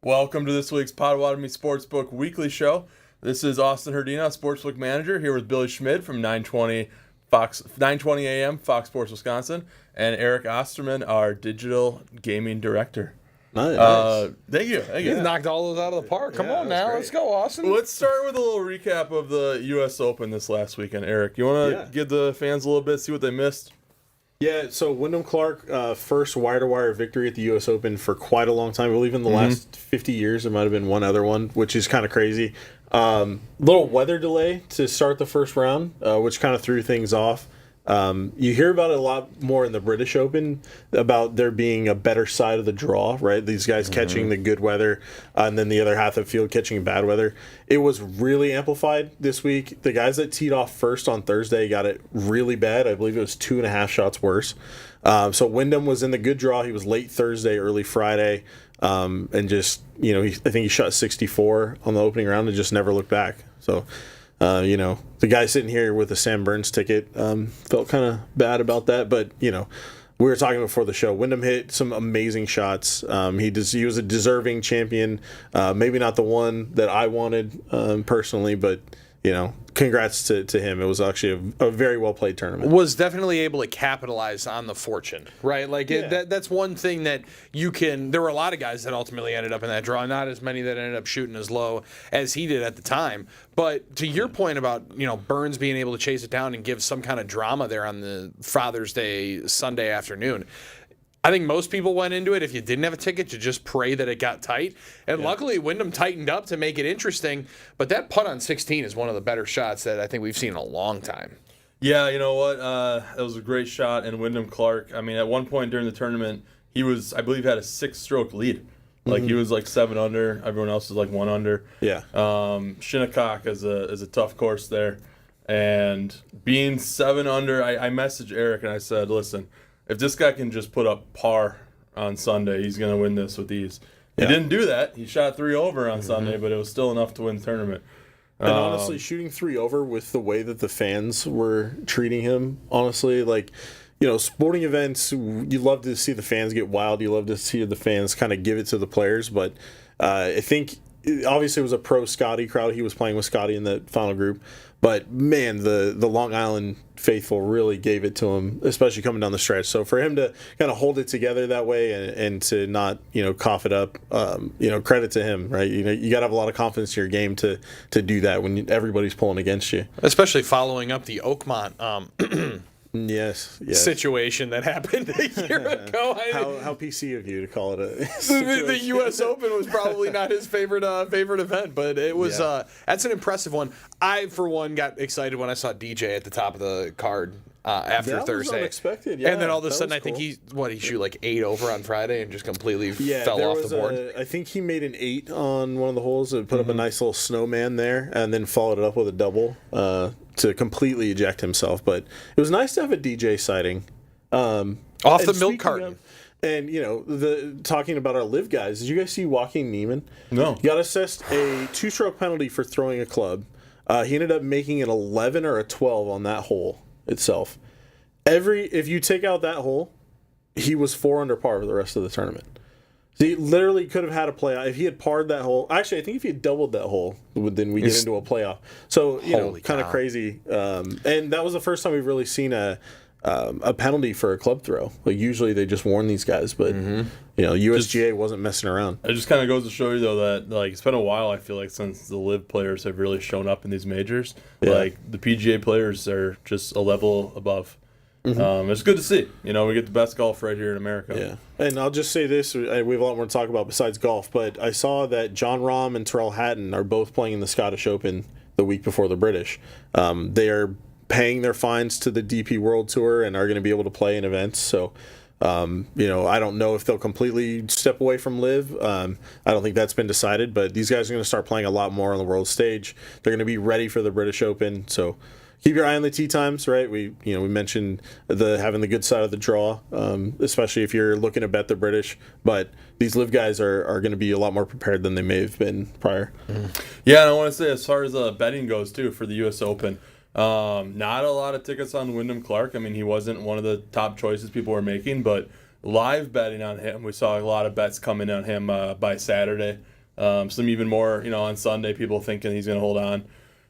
Welcome to this week's Potawatomi Sportsbook weekly show. This is Austin Herdina, Sportsbook Manager, here with Billy Schmid from 920 a.m. Fox Sports Wisconsin, and Eric Osterman, our Digital Gaming Director. Nice. Thank you. He's knocked all those out of the park. Come on now, let's go, Austin. Let's start with a little recap of the U.S. Open this last weekend. Eric, you want to give the fans a little bit, see what they missed? Yeah, so Wyndham Clark, first wire-to-wire victory at the U.S. Open for quite a long time. I believe in the last 50 years there might have been one other one, which is kind of crazy. Little weather delay to start the first round, which kind of threw things off. You hear about it a lot more in the British Open, about there being a better side of the draw, right? These guys catching the good weather, and then the other half of the field catching bad weather. It was really amplified this week. The guys that teed off first on Thursday got it really bad. I believe it was 2.5 shots worse. So Wyndham was in the good draw. He was late Thursday, early Friday, and just, I think he shot 64 on the opening round and just never looked back. So... the guy sitting here with a Sam Burns ticket felt kind of bad about that, but we were talking before the show. Wyndham hit some amazing shots. He was a deserving champion. Maybe not the one that I wanted personally, but congrats to him. It was actually a very well played tournament. Was definitely able to capitalize on the fortune, right? That's one thing that you can. There were a lot of guys that ultimately ended up in that draw. Not as many that ended up shooting as low as he did at the time. But to your point about Burns being able to chase it down and give some kind of drama there on the Father's Day Sunday afternoon. I think most people went into it, if you didn't have a ticket, to just pray that it got tight. And luckily, Wyndham tightened up to make it interesting. But that putt on 16 is one of the better shots that I think we've seen in a long time. Yeah, you know what? It was a great shot. And Wyndham Clark, I mean, at one point during the tournament, he was, I believe, had a 6-stroke lead. Like, he was like 7 under. Everyone else was like 1 under. Yeah. Shinnecock is a tough course there. And being 7 under, I messaged Eric and I said, listen, if this guy can just put up par on Sunday, he's going to win this with ease. He didn't do that. He shot 3 over on Sunday, but it was still enough to win the tournament. And honestly, shooting 3 over with the way that the fans were treating him, honestly, sporting events, you love to see the fans get wild. You love to see the fans kind of give it to the players. But I think, obviously, it was a pro-Scotty crowd. He was playing with Scotty in the final group. But, man, the Long Island faithful really gave it to him, especially coming down the stretch. So for him to kind of hold it together that way and to not, cough it up, credit to him, right? You got to have a lot of confidence in your game to do that when everybody's pulling against you. Especially following up the Oakmont Yes. situation that happened a year ago. How PC of you to call it a the U.S. Open was probably not his favorite event, but it was. That's an impressive one. I, for one, got excited when I saw DJ at the top of the card after that Thursday. Was unexpected, yeah. And then all of a sudden, cool. I think he shoot like 8 over on Friday and just completely fell off the board. I think he made an 8 on one of the holes and put up a nice little snowman there, and then followed it up with a double to completely eject himself. But it was nice to have a DJ sighting. Off the milk carton. And, talking about our live guys, did you guys see Joaquin Niemann? No. He got assessed a 2-stroke penalty for throwing a club. He ended up making an 11 or a 12 on that hole itself. If you take out that hole, he was 4 under par for the rest of the tournament. So he literally could have had a playoff. If he had parred that hole, actually, I think if he had doubled that hole, then we get into a playoff. So, kind of crazy. And that was the first time we've really seen a penalty for a club throw. Like, usually they just warn these guys, but USGA wasn't messing around. It just kind of goes to show you, though, that it's been a while, I feel like, since the LIV players have really shown up in these majors. Yeah. The PGA players are just a level above. It's good to see. We get the best golf right here in America. Yeah, and I'll just say this: we have a lot more to talk about besides golf. But I saw that John Rahm and Terrell Hatton are both playing in the Scottish Open the week before the British. They are paying their fines to the DP World Tour and are going to be able to play in events. So, I don't know if they'll completely step away from LIV. I don't think that's been decided. But these guys are going to start playing a lot more on the world stage. They're going to be ready for the British Open. So. Keep your eye on the tee times, right? We mentioned having the good side of the draw, especially if you're looking to bet the British. But these LIV guys are going to be a lot more prepared than they may have been prior. Yeah, and I want to say as far as betting goes too for the U.S. Open, not a lot of tickets on Wyndham Clark. I mean, he wasn't one of the top choices people were making, but live betting on him. We saw a lot of bets coming on him by Saturday. Some even more, on Sunday, people thinking he's going to hold on.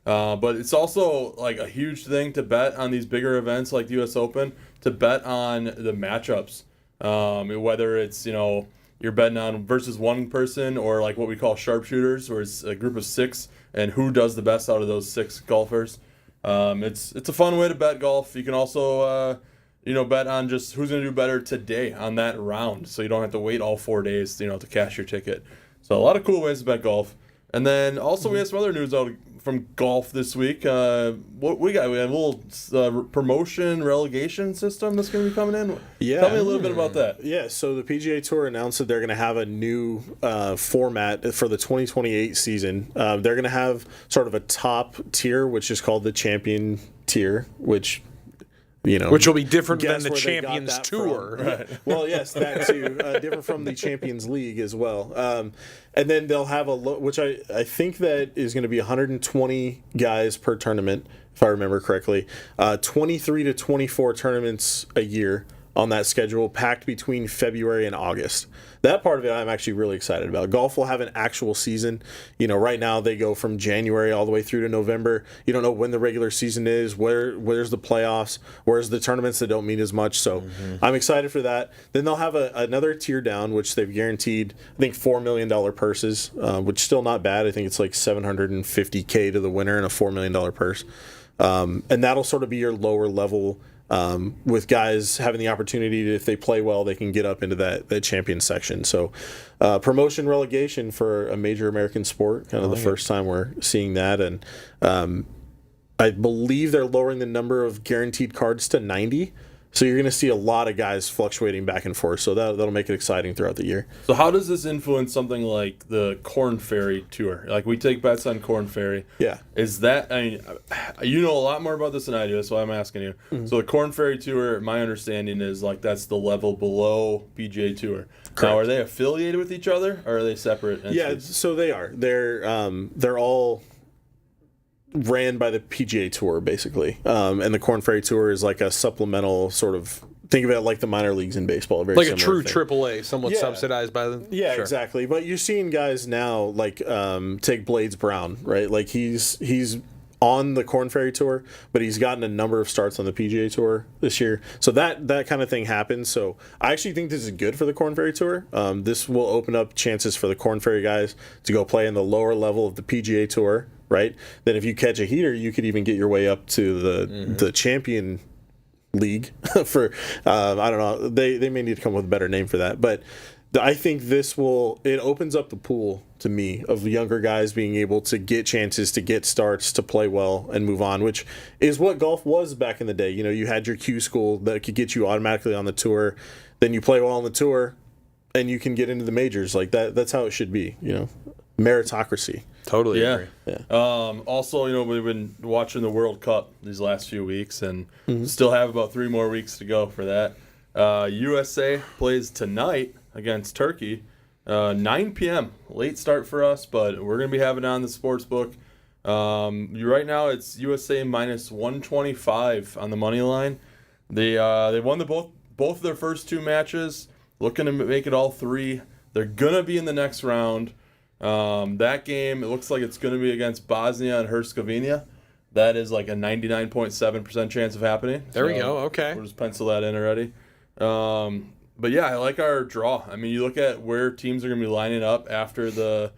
But it's also like a huge thing to bet on these bigger events like the U.S. Open, to bet on the matchups. Whether it's, you're betting on versus one person or like what we call sharpshooters, where it's a group of 6 and who does the best out of those 6 golfers. It's a fun way to bet golf. You can also, bet on just who's going to do better today on that round, so you don't have to wait all 4 days, to cash your ticket. So a lot of cool ways to bet golf. And then also we have some other news out from golf this week. What we got? We have a little promotion relegation system that's going to be coming in. Yeah. Tell me a little bit about that. Yeah, so the PGA Tour announced that they're going to have a new format for the 2028 season. They're going to have sort of a top tier, which is called the Champion tier, which will be different than the where they got Champions that Tour. from. Right. Well, yes, that too. Different from the Champions League as well. And then they'll have which I think that is going to be 120 guys per tournament, if I remember correctly. 23 to 24 tournaments a year on that schedule, packed between February and August. That part of it I'm actually really excited about. Golf will have an actual season. Right now they go from January all the way through to November. You don't know when the regular season is, where's the playoffs, where's the tournaments that don't mean as much. So I'm excited for that. Then they'll have another tier down, which they've guaranteed, I think, $4 million purses, which is still not bad. I think it's like $750K to the winner and a $4 million purse. And that'll sort of be your lower level, with guys having the opportunity to, if they play well, they can get up into that champion section. So promotion relegation for a major American sport, kind of the first time we're seeing that. And I believe they're lowering the number of guaranteed cards to 90. So you're going to see a lot of guys fluctuating back and forth. So that'll make it exciting throughout the year. So how does this influence something like the Corn Ferry Tour? Like, we take bets on Corn Ferry. Yeah. Is that, you know a lot more about this than I do, that's why I'm asking you. Mm-hmm. So the Corn Ferry Tour, my understanding is like that's the level below PGA Tour. Correct. Now, are they affiliated with each other, or are they separate entities? Yeah, so they are. They're all ran by the PGA Tour, basically. And the Corn Ferry Tour is like a supplemental sort of, think of it like the minor leagues in baseball. Very like a true thing. AAA, somewhat subsidized by them. Yeah, sure. Exactly. But you're seeing guys now like take Blades Brown, right? Like he's on the Corn Ferry Tour, but he's gotten a number of starts on the PGA Tour this year. So that kind of thing happens. So I actually think this is good for the Corn Ferry Tour. This will open up chances for the Corn Ferry guys to go play in the lower level of the PGA Tour, right? Then if you catch a heater, you could even get your way up to the Champion League for I don't know. They may need to come up with a better name for that, but I think it opens up the pool to me of younger guys being able to get chances, to get starts, to play well and move on, which is what golf was back in the day. You had your Q school that could get you automatically on the tour, then you play well on the tour, and you can get into the majors. Like that. That's how it should be. Meritocracy. Totally yeah. agree. Yeah. Also, we've been watching the World Cup these last few weeks, and still have about 3 more weeks to go for that. USA plays tonight against Turkey, 9 p.m. Late start for us, but we're going to be having it on the Sportsbook. Right now, it's USA minus 125 on the money line. They won both of their first 2 matches, looking to make it all 3. They're going to be in the next round. That game, it looks like it's going to be against Bosnia and Herzegovina. That is like a 99.7% chance of happening. There we go. Okay. We'll just pencil that in already. But yeah, I like our draw. I mean, you look at where teams are going to be lining up after the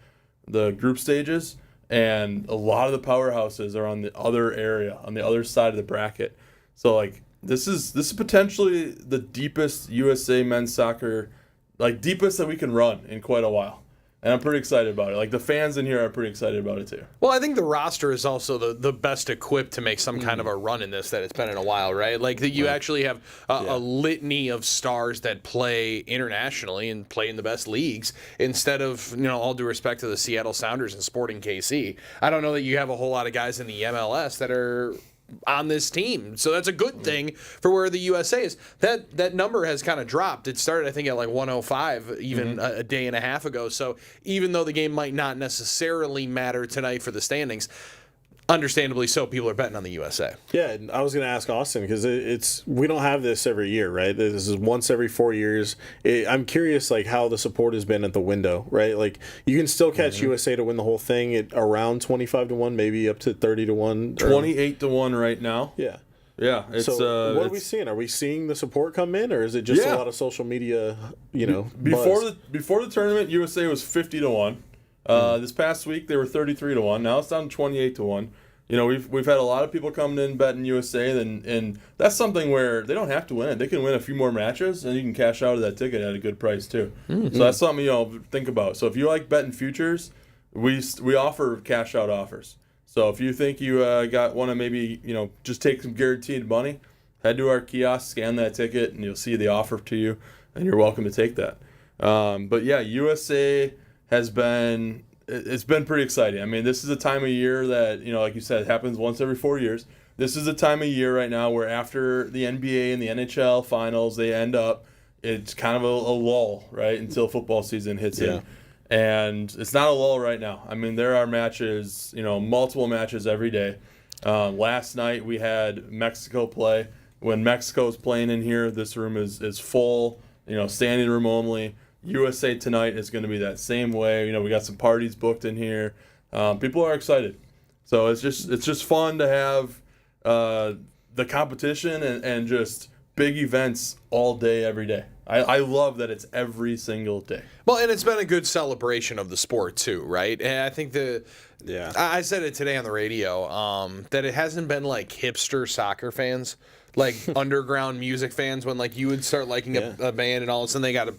group stages, and a lot of the powerhouses are on the other area, on the other side of the bracket. So like this is potentially the deepest USA men's soccer, like deepest that we can run in quite a while. And I'm pretty excited about it. Like, the fans in here are pretty excited about it, too. Well, I think the roster is also the best equipped to make some kind of a run in this that it's been in a while, right? Like, that you actually have a litany of stars that play internationally and play in the best leagues instead of, all due respect to the Seattle Sounders and Sporting KC. I don't know that you have a whole lot of guys in the MLS that are on this team. So that's a good thing for where the USA is. That number has kind of dropped. It started, I think, at like 105 even a day and a half ago. So even though the game might not necessarily matter tonight for the standings, understandably so, people are betting on the USA. Yeah, and I was going to ask Austin because we don't have this every year, right? This is once every 4 years. I'm curious, like how the support has been at the window, right? Like you can still catch USA to win the whole thing at around 25-1, maybe up to 30-1, 28-1 right now. Yeah. Yeah, it's so what are we seeing? Are we seeing the support come in, or is it just a lot of social media? Buzz? Before the tournament, USA was 50-1. This past week they were 33-1. Now it's down to 28-1. We've had a lot of people coming in betting USA, and that's something where they don't have to win it. They can win a few more matches, and you can cash out of that ticket at a good price too. Mm-hmm. So that's something think about. So if you like betting futures, we offer cash out offers. So if you think you want to maybe just take some guaranteed money, head to our kiosk, scan that ticket, and you'll see the offer to you, and you're welcome to take that. But yeah, USA it's been pretty exciting. I mean, this is a time of year that like you said, happens once every 4 years. This is a time of year right now where after the NBA and the NHL finals, they end up. It's kind of a lull, right, until football season hits in. And it's not a lull right now. I mean, there are matches, multiple matches every day. Last night we had Mexico play. When Mexico's playing in here, this room is full, standing room only. USA tonight is going to be that same way. We got some parties booked in here. People are excited. So it's just fun to have the competition and just big events all day, every day. I love that it's every single day. Well, and it's been a good celebration of the sport too, right? And I think I said it today on the radio that it hasn't been like hipster soccer fans, like underground music fans, when like you would start liking a band and all of a sudden they got to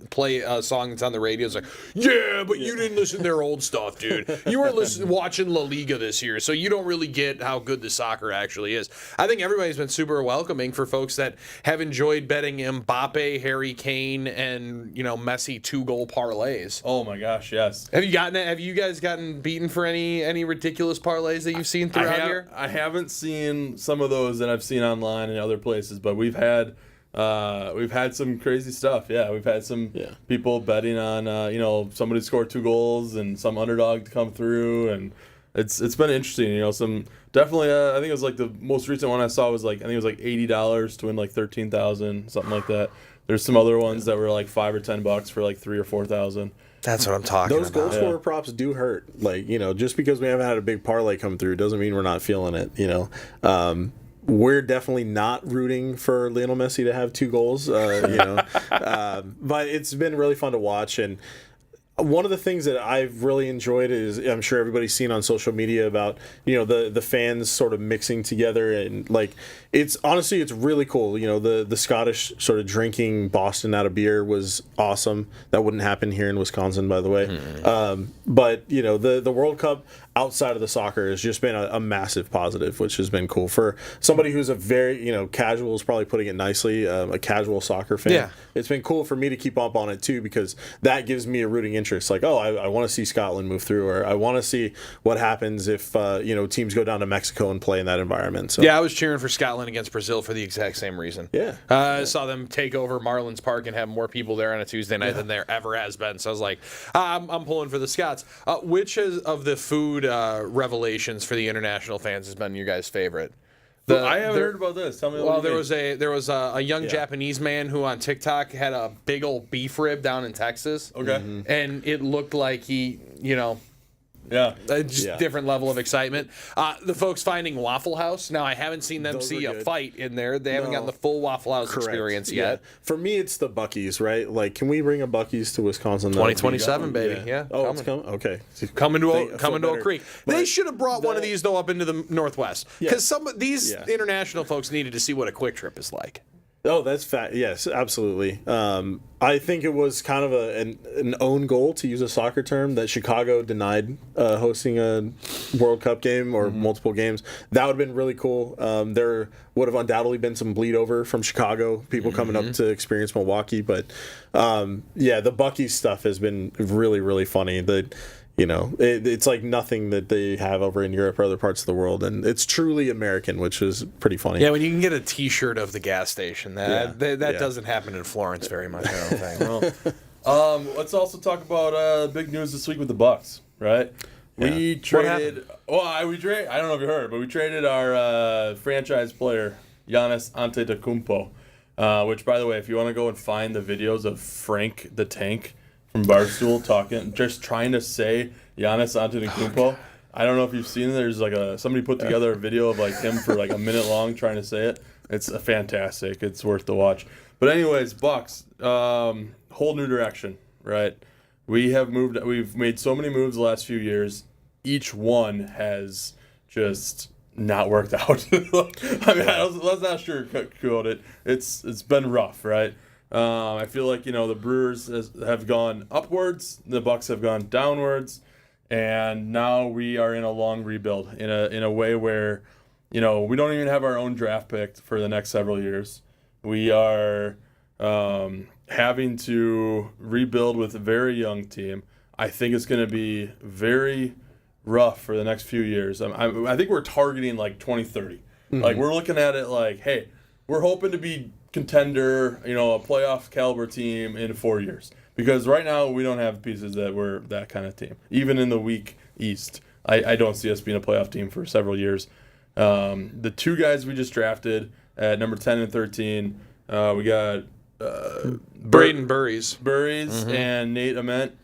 play a song that's on the radio. It's like, but you didn't listen to their old stuff, dude. You were watching La Liga this year, so you don't really get how good the soccer actually is. I think everybody's been super welcoming for folks that have enjoyed betting Mbappe, Harry Kane, and Messi 2-goal parlays. Oh my gosh, yes. Have you guys gotten beaten for any ridiculous parlays that you've seen throughout here? I haven't seen some of those that I've seen online and other places, but we've had some crazy stuff. Yeah, we've had some people betting on somebody scored 2 goals and some underdog to come through, and it's been interesting. Some definitely. I think it was like the most recent one I saw was like $80 to win like 13,000, something like that. There's some other ones that were like $5 or $10 for like 3,000 or 4,000. That's what I'm talking about. Those goal scorer props do hurt. Like just because we haven't had a big parlay come through doesn't mean we're not feeling it. We're definitely not rooting for Lionel Messi to have 2 goals, but it's been really fun to watch. And one of the things that I've really enjoyed is, I'm sure everybody's seen on social media about, the fans sort of mixing together, and like, it's really cool. The Scottish sort of drinking Boston out of beer was awesome. That wouldn't happen here in Wisconsin, by the way. But the World Cup outside of the soccer has just been a massive positive, which has been cool for somebody who's a very, casual is probably putting it nicely, a casual soccer fan. Yeah. It's been cool for me to keep up on it too, because that gives me a rooting interest. Like, I want to see Scotland move through, or I want to see what happens if, teams go down to Mexico and play in that environment. So yeah, I was cheering for Scotland against Brazil for the exact same reason. Yeah. I saw them take over Marlins Park and have more people there on a Tuesday night than there ever has been. So I was like, I'm pulling for the Scots. Which of the food revelations for the international fans has been your guys' favorite? I haven't heard about this. Tell me. Well, there was a young Japanese man who on TikTok had a big old beef rib down in Texas. Okay. And it looked like he, just different level of excitement. The folks finding Waffle House. Now, I haven't seen them see a fight in there. They haven't gotten the full Waffle House experience yet. For me, it's the Buc-ee's, right? Like, can we bring a Buc-ee's to Wisconsin? 2027, baby. Yeah. Oh, it's coming? Okay. Coming to Oak Creek. They should have brought one of these, though, up into the Northwest. Because some of these international folks needed to see what a quick trip is like. Oh, that's fat. Yes, absolutely. I think it was kind of an own goal, to use a soccer term, that Chicago denied hosting a World Cup game or multiple games. That would have been really cool. There would have undoubtedly been some bleed over from Chicago, people coming up to experience Milwaukee. But the Buc-ee's stuff has been really, really funny. It's like nothing that they have over in Europe or other parts of the world, and it's truly American, which is pretty funny. Yeah, when you can get a T-shirt of the gas station, that doesn't happen in Florence very much, I don't think. Let's also talk about big news this week with the Bucks, right? We traded. Well, I don't know if you heard, but we traded our franchise player Giannis Antetokounmpo, which, by the way, if you want to go and find the videos of Frank the Tank from Barstool just trying to say Giannis Antetokounmpo. I don't know if you've seen it. There's like somebody put together a video of like him for like a minute long trying to say it. It's fantastic. It's worth the watch. But anyways, Bucks, whole new direction, right? We've made so many moves the last few years. Each one has just not worked out. I mean, let's not sugarcoat it. It's been rough, right? I feel like the Brewers have gone upwards, the Bucks have gone downwards, and now we are in a long rebuild in a way where we don't even have our own draft pick for the next several years. We are having to rebuild with a very young team. I think it's going to be very rough for the next few years. I think we're targeting like 2030. Mm-hmm. Like we're looking at it like, hey, we're hoping to be contender, a playoff caliber team in 4 years. Because right now we don't have pieces that we're that kind of team. Even in the weak East, I don't see us being a playoff team for several years. The two guys we just drafted at number 10 and 13, we got Braden Burries and Nate Ament.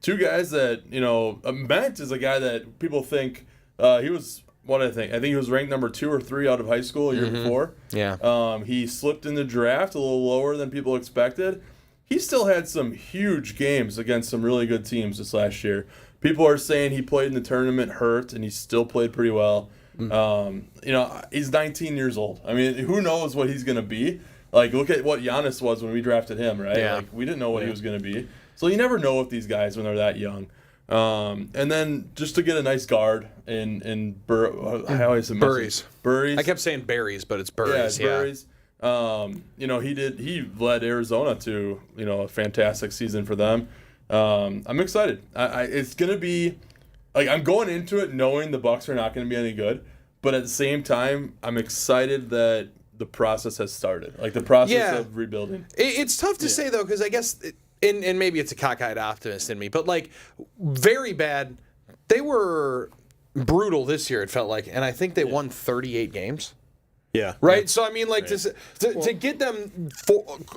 Two guys that, Ament is a guy that people think he was, I think he was ranked number 2 or 3 out of high school a year before. Yeah. He slipped in the draft a little lower than people expected. He still had some huge games against some really good teams this last year. People are saying he played in the tournament hurt, and he still played pretty well. He's 19 years old. I mean, who knows what he's going to be? Like, look at what Giannis was when we drafted him, right? Yeah. Like, we didn't know what he was going to be. So you never know with these guys when they're that young. And then just to get a nice guard in Burries. Burries. I kept saying berries, but it's Burries. Yeah, Burries. He led Arizona to, a fantastic season for them. I'm excited. It's going to be, like, I'm going into it knowing the Bucks are not going to be any good, but at the same time, I'm excited that the process has started. Like, the process of rebuilding. It's tough to say, though, because I guess, and maybe it's a cockeyed optimist in me, but, like, very bad. They were brutal this year, it felt like, and I think they won 38 games. Yeah. Right? So, I mean, like, to get them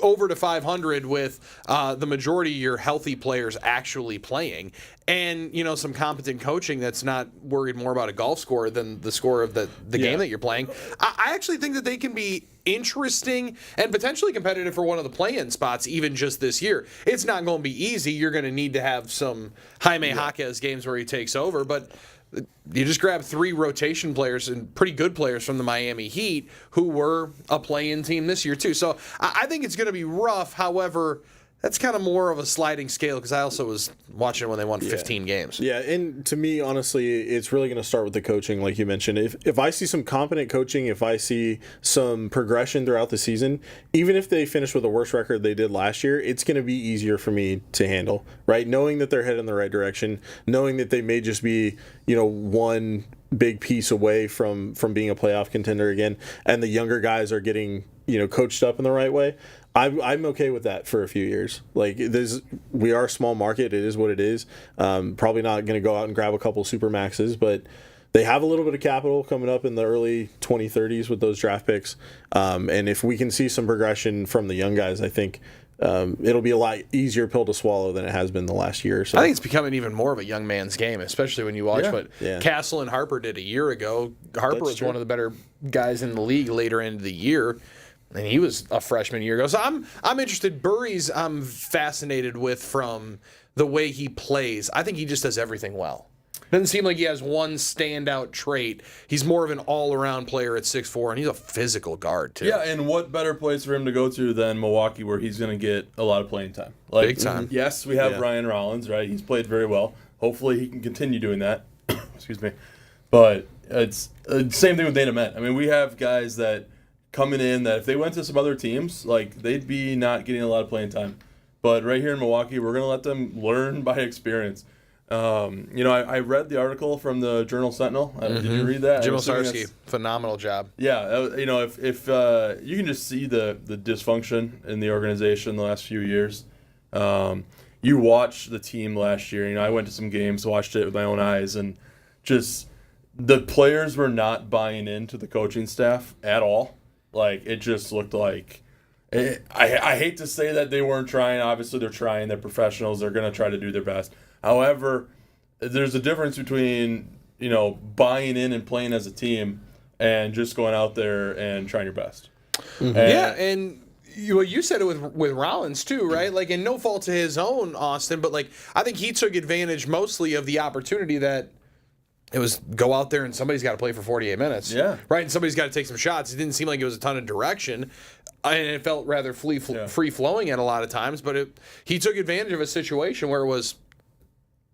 over to 500 with the majority of your healthy players actually playing and, some competent coaching that's not worried more about a golf score than the score of the game that you're playing, I actually think that they can be interesting and potentially competitive for one of the play-in spots even just this year. It's not going to be easy. You're going to need to have some Jaime Jaquez games where he takes over, but you just grab 3 rotation players and pretty good players from the Miami Heat who were a play-in team this year too. So I think it's going to be rough. However, that's kind of more of a sliding scale because I also was watching when they won 15 games. Yeah, and to me, honestly, it's really going to start with the coaching, like you mentioned. If I see some competent coaching, if I see some progression throughout the season, even if they finish with a worse record they did last year, it's going to be easier for me to handle, right? Knowing that they're headed in the right direction, knowing that they may just be, one big piece away from being a playoff contender again, and the younger guys are getting, coached up in the right way. I'm okay with that for a few years. Like, we are a small market. It is what it is. Probably not going to go out and grab a couple super maxes, but they have a little bit of capital coming up in the early 2030s with those draft picks. And if we can see some progression from the young guys, I think it'll be a lot easier pill to swallow than it has been the last year or so. I think it's becoming even more of a young man's game, especially when you watch what Castle and Harper did a year ago. Harper was one of the better guys in the league later into the year. And he was a freshman a year ago. So I'm interested. Burries I'm fascinated with from the way he plays. I think he just does everything well. Doesn't seem like he has one standout trait. He's more of an all-around player at 6'4", and he's a physical guard, too. Yeah, and what better place for him to go to than Milwaukee where he's going to get a lot of playing time. Like, big time. Yes, we have Ryan Rollins, right? He's played very well. Hopefully he can continue doing that. Excuse me. But it's the same thing with Nate Ament. I mean, we have guys that coming in that if they went to some other teams, like, they'd be not getting a lot of playing time. But right here in Milwaukee, we're going to let them learn by experience. I read the article from the Journal Sentinel. Did you read that? Jim Osarski, phenomenal job. Yeah, if you can just see the dysfunction in the organization the last few years. You you watch the team last year. I went to some games, watched it with my own eyes, and just the players were not buying into the coaching staff at all. Like, it just looked like I hate to say that they weren't trying. Obviously, they're trying. They're professionals. They're going to try to do their best. However, there's a difference between, buying in and playing as a team and just going out there and trying your best. Mm-hmm. And you said it with Rollins too, right? Like, and no fault to his own, Austin, but like, I think he took advantage mostly of the opportunity that it was go out there and somebody's got to play for 48 minutes. Yeah. Right? And somebody's got to take some shots. It didn't seem like it was a ton of direction. And it felt rather free-flowing at a lot of times. But he took advantage of a situation where it was,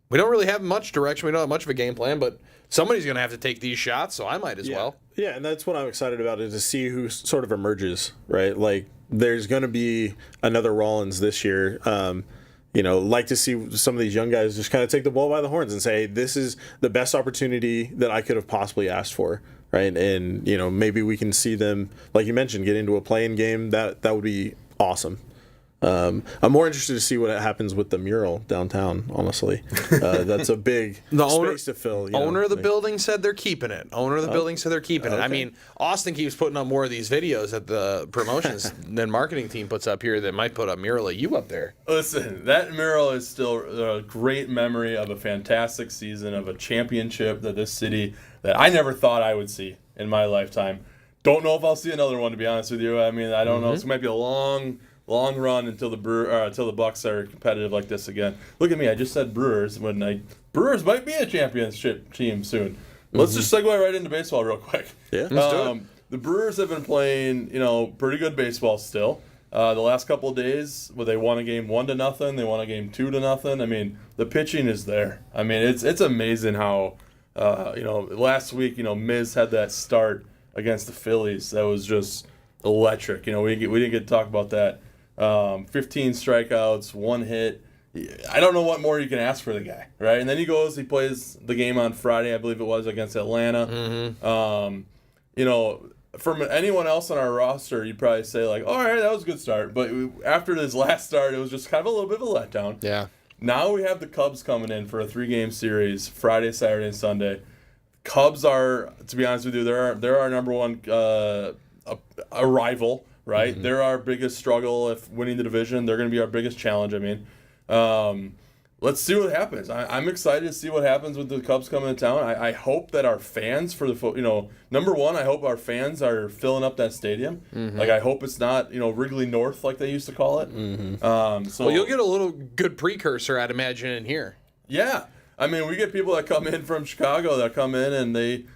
we don't really have much direction. We don't have much of a game plan, but somebody's going to have to take these shots, so I might as well. Yeah, and that's what I'm excited about, is to see who sort of emerges, right? Like, there's going to be another Rollins this year. Like to see some of these young guys just kind of take the bull by the horns and say, this is the best opportunity that I could have possibly asked for, right? And, maybe we can see them, like you mentioned, get into a playing game. That would be awesome. I'm more interested to see what happens with the mural downtown, honestly. That's a big space to fill. Owner of the building said they're keeping it. I mean, Austin keeps putting up more of these videos that the promotions and marketing team puts up here that might put a mural of you up there. Listen, that mural is still a great memory of a fantastic season, of a championship that this city, that I never thought I would see in my lifetime. Don't know if I'll see another one, to be honest with you. I mean, I don't know. It might be a long run until the Bucks are competitive like this again. Look at me, I just said Brewers Brewers might be a championship team soon. Let's just segue right into baseball real quick. Yeah, let's do it. The Brewers have been playing, pretty good baseball still. The last couple of days, they won a game 1-0, they won a game 2-0. I mean, the pitching is there. I mean, it's amazing how, last week, Miz had that start against the Phillies that was just electric. We didn't get to talk about that. 15 strikeouts, 1 hit. I don't know what more you can ask for the guy, right? And then he plays the game on Friday, I believe it was, against Atlanta. Mm-hmm. From anyone else on our roster, you'd probably say, like, all right, that was a good start. But after his last start, it was just kind of a little bit of a letdown. Yeah. Now we have the Cubs coming in for a 3-game series, Friday, Saturday, and Sunday. Cubs are, to be honest with you, they're our number one a rival, right? Mm-hmm. They're our biggest struggle if winning the division. They're going to be our biggest challenge. I mean, let's see what happens. I'm excited to see what happens with the Cubs coming to town. I hope that our fans number one, I hope our fans are filling up that stadium. Mm-hmm. Like, I hope it's not, Wrigley North like they used to call it. Mm-hmm. So you'll get a little good precursor, I'd imagine, in here. Yeah. I mean, we get people that come in from Chicago that come in and they,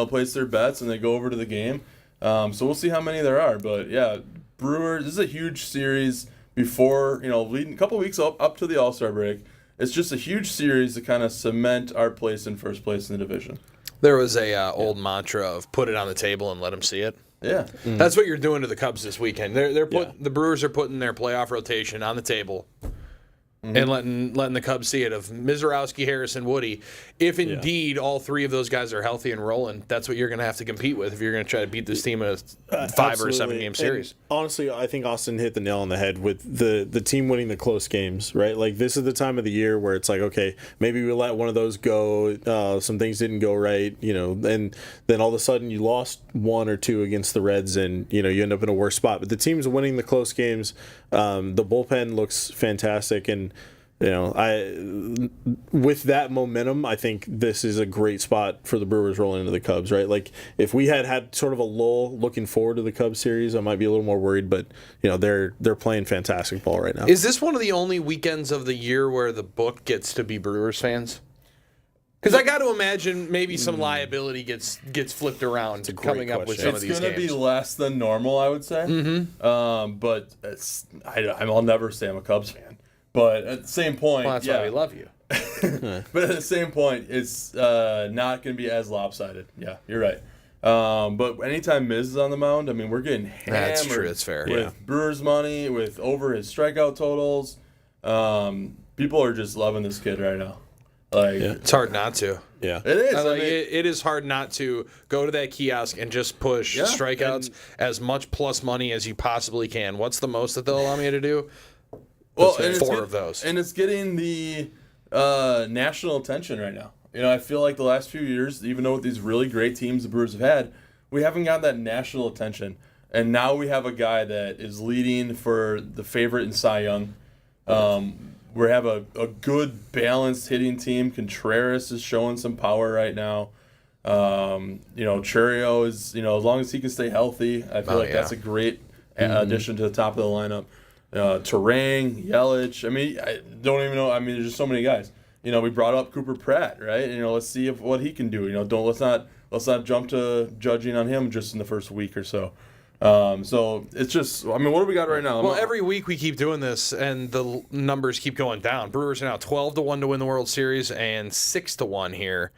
place their bets and they go over to the game. So we'll see how many there are. But, yeah, Brewers, this is a huge series before, leading a couple weeks up to the All-Star break. It's just a huge series to kind of cement our place in first place in the division. There was a old mantra of put it on the table and let them see it. Yeah. Mm-hmm. That's what you're doing to the Cubs this weekend. The Brewers are putting their playoff rotation on the table. Mm-hmm. And letting the Cubs see it of Mizorowski, Harrison, Woody. If indeed all three of those guys are healthy and rolling, that's what you're going to have to compete with if you're going to try to beat this team in a 5 or 7 game series. And honestly, I think Austin hit the nail on the head with the team winning the close games, right? Like, this is the time of the year where it's like, okay, maybe we let one of those go. Some things didn't go right, and then all of a sudden you lost 1 or 2 against the Reds, and you end up in a worse spot. But the team's winning the close games. The bullpen looks fantastic, and with that momentum, I think this is a great spot for the Brewers rolling into the Cubs, right? Like, if we had sort of a lull looking forward to the Cubs series, I might be a little more worried, but they're playing fantastic ball right now. Is this one of the only weekends of the year where the book gets to be Brewers fans? Because I got to imagine maybe some liability gets flipped around coming up with some of these games. It's going to be less than normal, I would say. Mm-hmm. But I'll never say I'm a Cubs fan. But at the same point, that's why we love you. But at the same point, it's not going to be as lopsided. Yeah, you're right. But anytime Miz is on the mound, I mean, we're getting hammered. That's true. That's fair. With Brewers money, with over his strikeout totals. People are just loving this kid right now. Like, it's hard not to. Yeah, it is. It is hard not to go to that kiosk and just push strikeouts as much plus money as you possibly can. What's the most that they'll allow me to do? Well, There's four of those. And it's getting the national attention right now. I feel like the last few years, even though with these really great teams the Brewers have had, we haven't got that national attention. And now we have a guy that is leading for the favorite in Cy Young. We have a good, balanced hitting team. Contreras is showing some power right now. Churio is, as long as he can stay healthy, I feel that's a great addition to the top of the lineup. Terang, Yelich. I don't even know. There's just so many guys. We brought up Cooper Pratt, right? Let's see what he can do. Let's not jump to judging on him just in the first week or so. So it's just, what do we got right now? Well, every week we keep doing this, and the numbers keep going down. Brewers are now 12-1 to win the World Series, and 6-1 here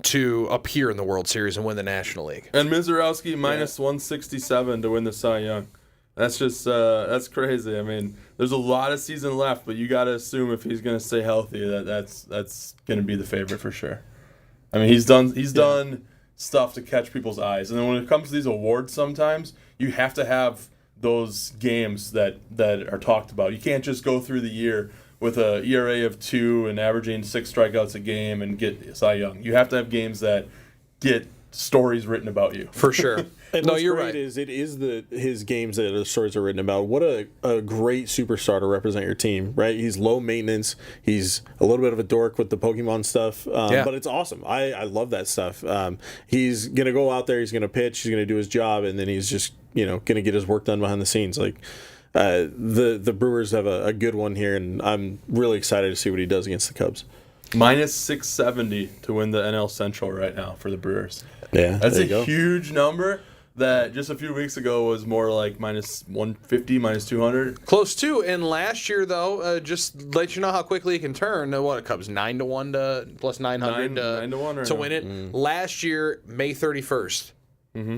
to appear in the World Series and win the National League. And Mizorowski minus 167 to win the Cy Young. That's just that's crazy. There's a lot of season left, but you got to assume if he's going to stay healthy, that's going to be the favorite for sure. He's done stuff to catch people's eyes, and then when it comes to these awards, sometimes you have to have those games that are talked about. You can't just go through the year with a ERA of 2 and averaging 6 strikeouts a game and get Cy Young. You have to have games that get stories written about you. For sure. And no, what's you're great right. is it is his games that the stories are written about. What a great superstar to represent your team, right? He's low maintenance. He's a little bit of a dork with the Pokemon stuff, but it's awesome. I love that stuff. He's gonna go out there. He's gonna pitch. He's gonna do his job, and then he's just gonna get his work done behind the scenes. The Brewers have a good one here, and I'm really excited to see what he does against the Cubs. Minus 670 to win the NL Central right now for the Brewers. Yeah, that's a huge number. That just a few weeks ago was more like minus 150, minus 200. Close to. And last year, though, just let you know how quickly it can turn. What, Cubs 9-1 to plus 900 to win it. Last year, May 31st,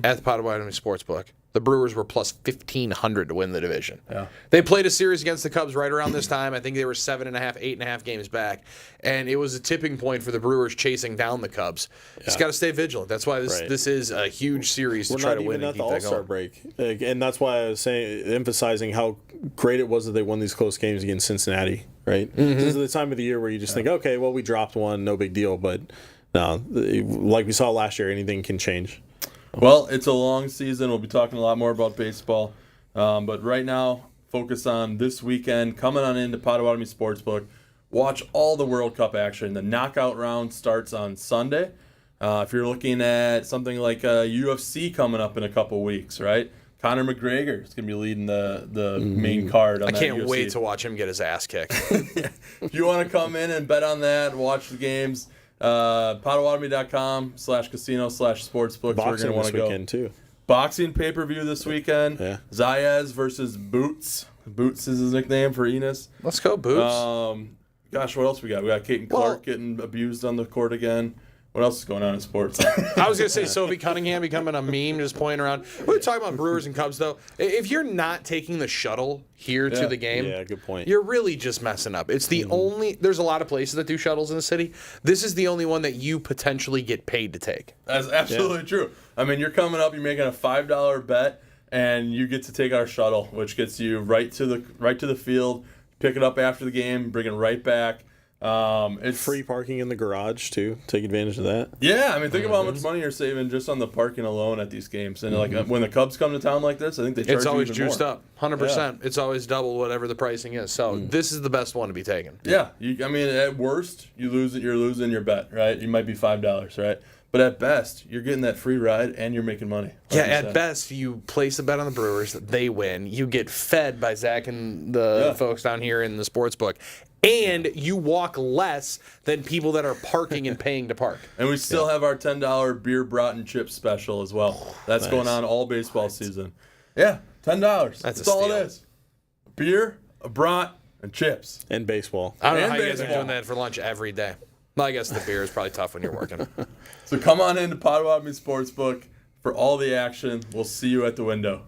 at the Potawatomi Sportsbook, the Brewers were plus 1,500 to win the division. Yeah. They played a series against the Cubs right around this time. I think they were 7.5, 8.5 games back. And it was a tipping point for the Brewers chasing down the Cubs. Just got to stay vigilant. That's why this is a huge series to try to win and keep that going. We're not even at the All-Star break. And that's why I was emphasizing how great it was that they won these close games against Cincinnati, right? This is the time of the year where you just think, okay, well, we dropped one, no big deal. But no, like we saw last year, anything can change. Well, it's a long season. We'll be talking a lot more about baseball. But right now, focus on this weekend. Coming on into Potawatomi Sportsbook. Watch all the World Cup action. The knockout round starts on Sunday. If you're looking at something like UFC coming up in a couple weeks, right? Conor McGregor is going to be leading the main card on that UFC. I can't wait to watch him get his ass kicked. If you want to come in and bet on that, watch the games, Potawatomi.com/casino/sportsbook. Boxing this weekend, too. Boxing pay-per-view this weekend. Yeah. Zayas versus Boots. Boots is his nickname for Enos. Let's go, Boots. Gosh, what else we got? We got Caden Clark getting abused on the court again. What else is going on in sports? I was going to say Sophie Cunningham becoming a meme just pointing around. We're talking about Brewers and Cubs, though. If you're not taking the shuttle here to the game, good point. You're really just messing up. It's the only – there's a lot of places that do shuttles in the city. This is the only one that you potentially get paid to take. That's absolutely true. You're coming up, you're making a $5 bet, and you get to take our shuttle, which gets you right to the field, pick it up after the game, bring it right back. It's free parking in the garage too. Take advantage of that. Yeah, think about how much money you're saving just on the parking alone at these games. And when the Cubs come to town like this, I think they charge it's always you even juiced more. up, 100%. Yeah. It's always double whatever the pricing is. So this is the best one to be taken. Yeah, at worst you're losing your bet, right? You might be $5, right? But at best, you're getting that free ride and you're making money. Yeah, at best, you place a bet on the Brewers, they win. You get fed by Zach and the folks down here in the sports book. And you walk less than people that are parking and paying to park. And we still have our $10 beer, brat, and chips special as well. That's going on all baseball season. Yeah, $10. That's all it is. Beer, a brat, and chips. And baseball. I don't know how you guys are doing that for lunch every day. Well, I guess the beer is probably tough when you're working. So come on into Potawatomi Sportsbook for all the action. We'll see you at the window.